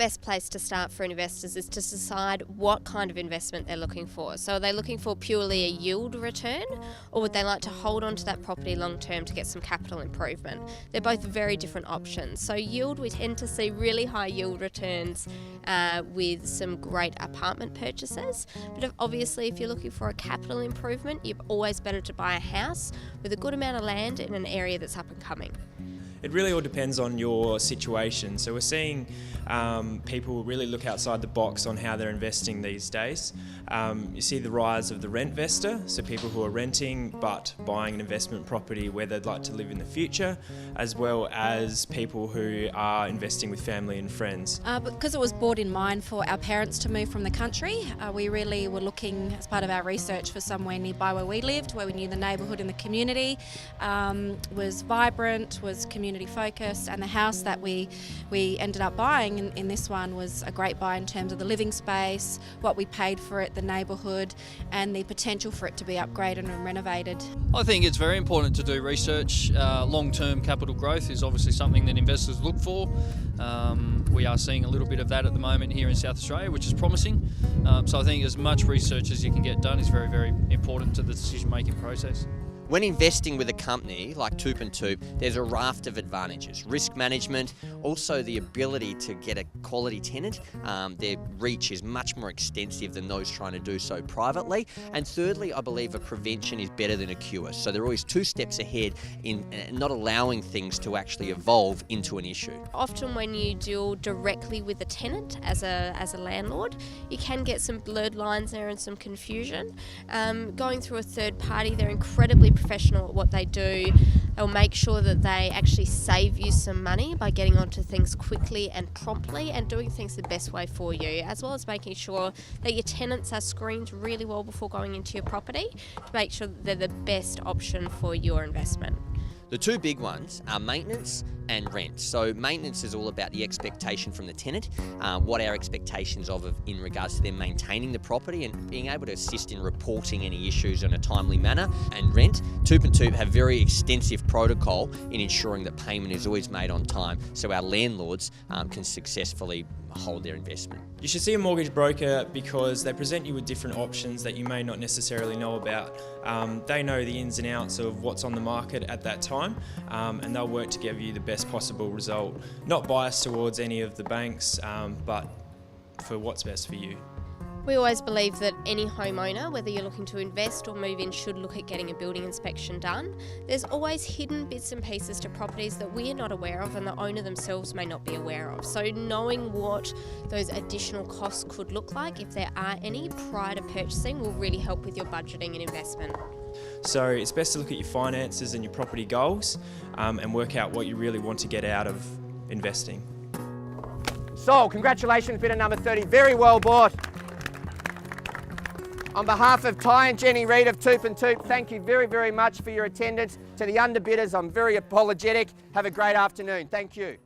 best place to start for investors is to decide what kind of investment they're looking for. So are they looking for purely a yield return, or would they like to hold on to that property long term to get some capital improvement? They're both very different options. So yield, we tend to see really high yield returns with some great apartment purchases. But obviously if you're looking for a capital improvement, you're always better to buy a house with a good amount of land in an area that's up and coming. It really all depends on your situation. So we're seeing people really look outside the box on how they're investing these days. You see the rise of the rent investor, so people who are renting but buying an investment property where they'd like to live in the future, as well as people who are investing with family and friends. Because it was brought in mind for our parents to move from the country, we really were looking as part of our research for somewhere nearby where we lived, where we knew the neighbourhood and the community was vibrant, was community focused, and the house that we ended up buying in this one was a great buy in terms of the living space, what we paid for it, the neighbourhood, and the potential for it to be upgraded and renovated. I think it's very important to do research. Long-term capital growth is obviously something that investors look for. We are seeing a little bit of that at the moment here in South Australia, which is promising. So I think as much research as you can get done is very, very important to the decision-making process. When investing with a company like TOOP+TOOP, there's a raft of advantages. Risk management, also the ability to get a quality tenant. Their reach is much more extensive than those trying to do so privately. And thirdly, I believe a prevention is better than a cure. So they're always 2 steps ahead in not allowing things to actually evolve into an issue. Often when you deal directly with a tenant as a landlord, you can get some blurred lines there and some confusion. Going through a third party, they're incredibly professional at what they do. They'll make sure that they actually save you some money by getting onto things quickly and promptly and doing things the best way for you, as well as making sure that your tenants are screened really well before going into your property to make sure that they're the best option for your investment. The 2 big ones are maintenance and rent. So maintenance is all about the expectation from the tenant, what our expectations of in regards to them maintaining the property and being able to assist in reporting any issues in a timely manner. And rent, TOOP+TOOP have very extensive protocol in ensuring that payment is always made on time so our landlords can successfully hold their investment. You should see a mortgage broker because they present you with different options that you may not necessarily know about. They know the ins and outs of what's on the market at that time, and they'll work to give you the best possible result. Not biased towards any of the banks, but for what's best for you. We always believe that any homeowner, whether you're looking to invest or move in, should look at getting a building inspection done. There's always hidden bits and pieces to properties that we are not aware of and the owner themselves may not be aware of. So knowing what those additional costs could look like, if there are any, prior to purchasing will really help with your budgeting and investment. So it's best to look at your finances and your property goals and work out what you really want to get out of investing. So, congratulations, bidder number 30. Very well bought. On behalf of Ty and Jenny Reid of TOOP+TOOP, thank you very, very much for your attendance. To the underbidders, I'm very apologetic. Have a great afternoon. Thank you.